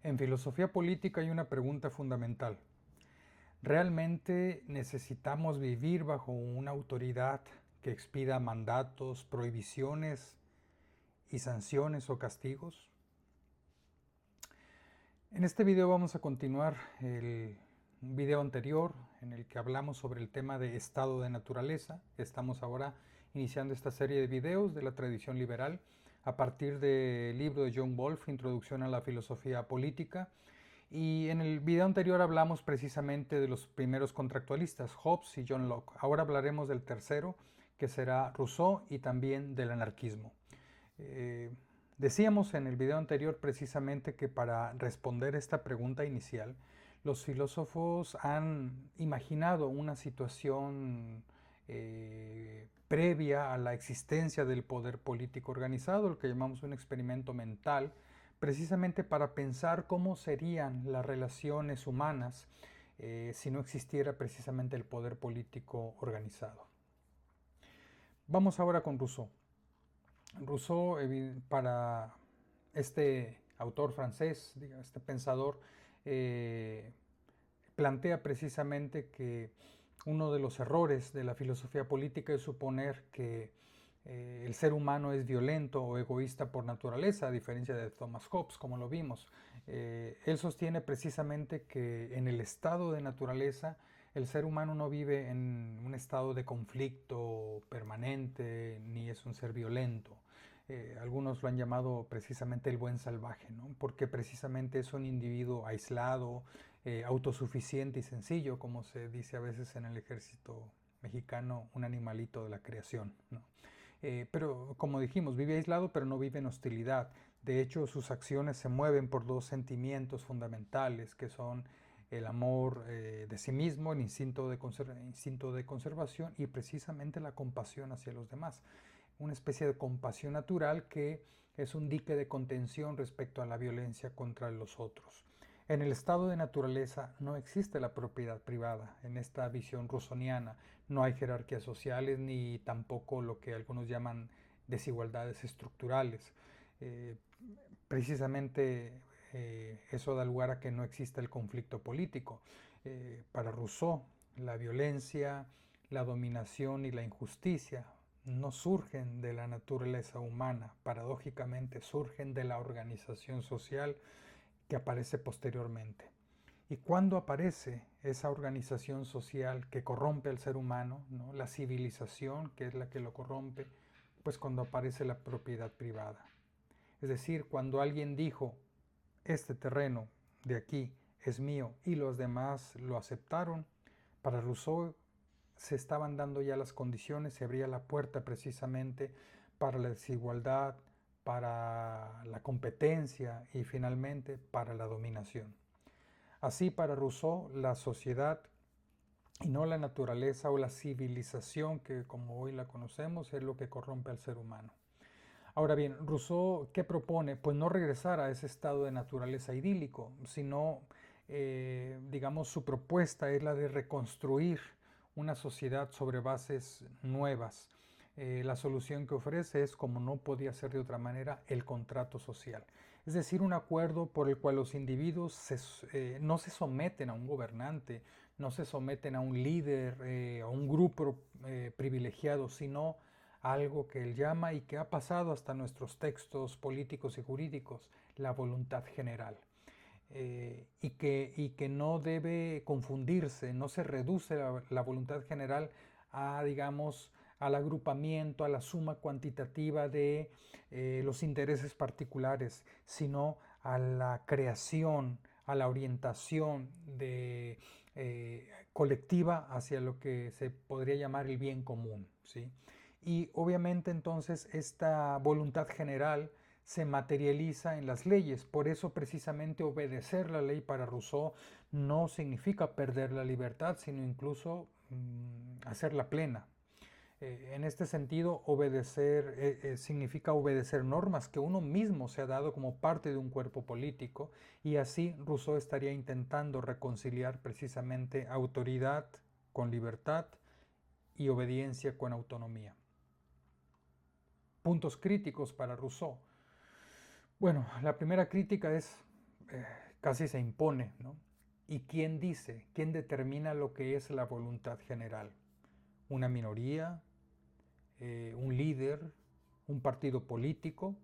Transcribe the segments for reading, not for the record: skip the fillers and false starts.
En filosofía política hay una pregunta fundamental. ¿Realmente necesitamos vivir bajo una autoridad que expida mandatos, prohibiciones y sanciones o castigos? En este video vamos a continuar un video anterior en el que hablamos sobre el tema de estado de naturaleza. Estamos ahora iniciando esta serie de videos de la tradición liberal a partir del libro de John Wolfe, Introducción a la Filosofía Política. Y en el video anterior hablamos precisamente de los primeros contractualistas, Hobbes y John Locke. Ahora hablaremos del tercero, que será Rousseau, y también del anarquismo. Decíamos en el video anterior precisamente que para responder esta pregunta inicial, los filósofos han imaginado una situación previa a la existencia del poder político organizado, lo que llamamos un experimento mental, precisamente para pensar cómo serían las relaciones humanas si no existiera precisamente el poder político organizado. Vamos ahora con Rousseau. Rousseau, para este autor francés, este pensador, plantea precisamente que uno de los errores de la filosofía política es suponer que el ser humano es violento o egoísta por naturaleza, a diferencia de Thomas Hobbes, como lo vimos. Él sostiene precisamente que en el estado de naturaleza el ser humano no vive en un estado de conflicto permanente, ni es un ser violento. Algunos lo han llamado precisamente el buen salvaje, ¿no? Porque precisamente es un individuo aislado, autosuficiente y sencillo, como se dice a veces en el ejército mexicano, un animalito de la creación, ¿no? Pero como dijimos, vive aislado pero no vive en hostilidad. De hecho, sus acciones se mueven por dos sentimientos fundamentales que son el amor de sí mismo, el instinto de conservación y precisamente la compasión hacia los demás. Una especie de compasión natural que es un dique de contención respecto a la violencia contra los otros. En el estado de naturaleza no existe la propiedad privada. En esta visión rusoniana no hay jerarquías sociales ni tampoco lo que algunos llaman desigualdades estructurales. Eh, precisamente eso da lugar a que no exista el conflicto político. Para Rousseau, la violencia, la dominación y la injusticia no surgen de la naturaleza humana, paradójicamente surgen de la organización social que aparece posteriormente. ¿Y cuándo aparece esa organización social que corrompe al ser humano, ¿no? La civilización, que es la que lo corrompe? Pues cuando aparece la propiedad privada. Es decir, cuando alguien dijo, este terreno de aquí es mío y los demás lo aceptaron, para Rousseau se estaban dando ya las condiciones, se abría la puerta precisamente para la desigualdad, para la competencia y finalmente para la dominación. Así para Rousseau la sociedad y no la naturaleza o la civilización que como hoy la conocemos es lo que corrompe al ser humano. Ahora bien, Rousseau, ¿qué propone? Pues no regresar a ese estado de naturaleza idílico, sino, digamos, su propuesta es la de reconstruir una sociedad sobre bases nuevas. La solución que ofrece es, como no podía ser de otra manera, el contrato social. Es decir, un acuerdo por el cual los individuos no se someten a un gobernante, no se someten a un líder, a un grupo privilegiado, sino algo que él llama y que ha pasado hasta nuestros textos políticos y jurídicos, la voluntad general. Y que no debe confundirse, no se reduce la voluntad general a, digamos, al agrupamiento, a la suma cuantitativa de los intereses particulares, sino a la creación, a la orientación de, colectiva hacia lo que se podría llamar el bien común, ¿sí? Y obviamente entonces esta voluntad general se materializa en las leyes. Por eso precisamente obedecer la ley para Rousseau no significa perder la libertad, sino incluso hacerla plena. En este sentido, obedecer significa obedecer normas que uno mismo se ha dado como parte de un cuerpo político, y así Rousseau estaría intentando reconciliar precisamente autoridad con libertad y obediencia con autonomía. Puntos críticos para Rousseau. Bueno, la primera crítica es casi se impone, ¿no? ¿Y quién dice, quién determina lo que es la voluntad general? ¿Una minoría? ¿Un líder? ¿Un partido político?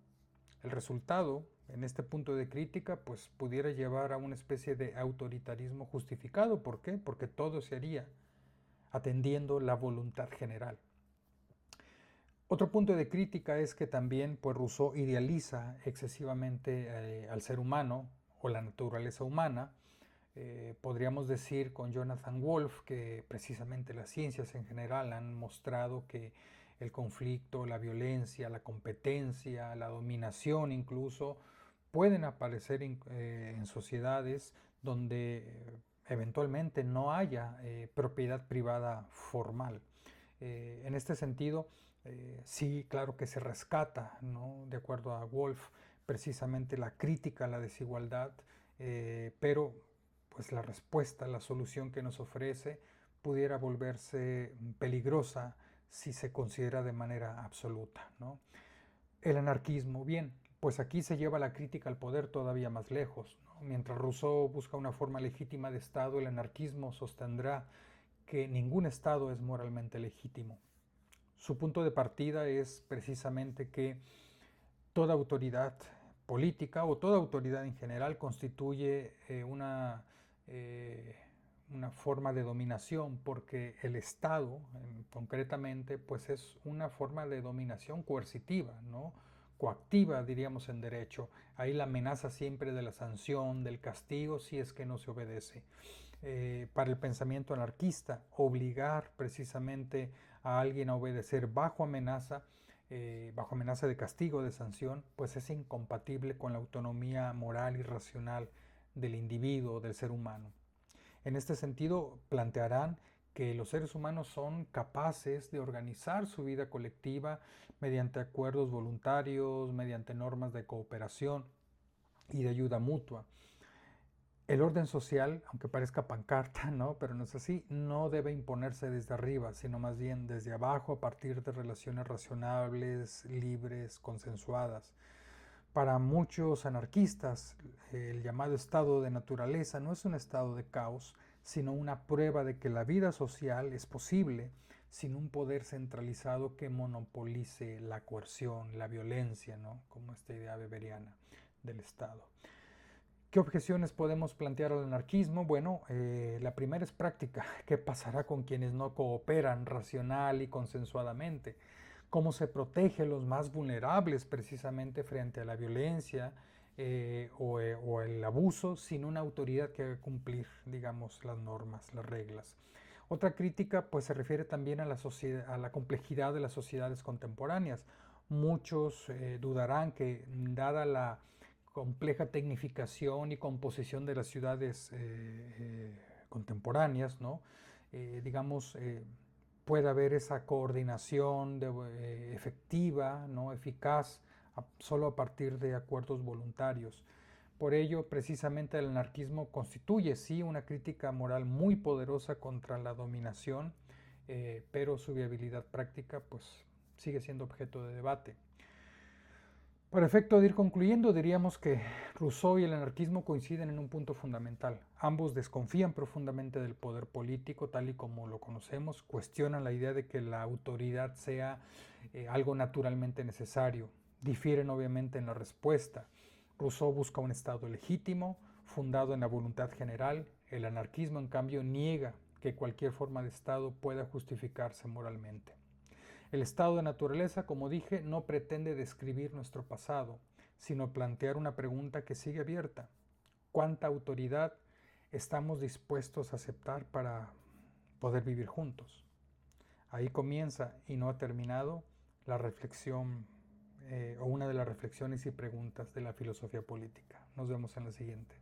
El resultado, en este punto de crítica, pues pudiera llevar a una especie de autoritarismo justificado. ¿Por qué? Porque todo se haría atendiendo la voluntad general. Otro punto de crítica es que también pues, Rousseau idealiza excesivamente al ser humano o la naturaleza humana. Podríamos decir con Jonathan Wolff que precisamente las ciencias en general han mostrado que el conflicto, la violencia, la competencia, la dominación incluso, pueden aparecer en sociedades donde eventualmente no haya propiedad privada formal. En este sentido, sí, claro que se rescata, ¿no? De acuerdo a Wolff, precisamente la crítica a la desigualdad, pero pues la respuesta, la solución que nos ofrece pudiera volverse peligrosa si se considera de manera absoluta, ¿no? El anarquismo, bien, pues aquí se lleva la crítica al poder todavía más lejos, ¿no? Mientras Rousseau busca una forma legítima de Estado, el anarquismo sostendrá que ningún Estado es moralmente legítimo. Su punto de partida es precisamente que toda autoridad política o toda autoridad en general constituye una forma de dominación, porque el Estado, concretamente, pues es una forma de dominación coercitiva, ¿no? Coactiva, diríamos en derecho. Ahí la amenaza siempre de la sanción, del castigo, si es que no se obedece. Para el pensamiento anarquista, obligar precisamente a alguien a obedecer bajo amenaza de castigo, de sanción, pues es incompatible con la autonomía moral y racional del individuo, del ser humano. En este sentido, plantearán que los seres humanos son capaces de organizar su vida colectiva mediante acuerdos voluntarios, mediante normas de cooperación y de ayuda mutua. El orden social, aunque parezca pancarta, ¿no? Pero no es así, no debe imponerse desde arriba, sino más bien desde abajo a partir de relaciones razonables, libres, consensuadas. Para muchos anarquistas, el llamado estado de naturaleza no es un estado de caos, sino una prueba de que la vida social es posible sin un poder centralizado que monopolice la coerción, la violencia, ¿no? Como esta idea weberiana del Estado. ¿Qué objeciones podemos plantear al anarquismo? Bueno, la primera es práctica. ¿Qué pasará con quienes no cooperan racional y consensuadamente? ¿Cómo se protege a los más vulnerables precisamente frente a la violencia o el abuso sin una autoridad que haga cumplir, digamos, las normas, las reglas? Otra crítica pues se refiere también a la complejidad de las sociedades contemporáneas. Muchos dudarán que dada la compleja tecnificación y composición de las ciudades contemporáneas, ¿no? Digamos, puede haber esa coordinación efectiva, ¿no? Eficaz, solo a partir de acuerdos voluntarios. Por ello, precisamente el anarquismo constituye, sí, una crítica moral muy poderosa contra la dominación, pero su viabilidad práctica, pues, sigue siendo objeto de debate. Por efecto de ir concluyendo, diríamos que Rousseau y el anarquismo coinciden en un punto fundamental. Ambos desconfían profundamente del poder político tal y como lo conocemos, cuestionan la idea de que la autoridad sea algo naturalmente necesario. Difieren obviamente en la respuesta. Rousseau busca un Estado legítimo, fundado en la voluntad general. El anarquismo, en cambio, niega que cualquier forma de Estado pueda justificarse moralmente. El estado de naturaleza, como dije, no pretende describir nuestro pasado, sino plantear una pregunta que sigue abierta. ¿Cuánta autoridad estamos dispuestos a aceptar para poder vivir juntos? Ahí comienza y no ha terminado la reflexión o una de las reflexiones y preguntas de la filosofía política. Nos vemos en la siguiente.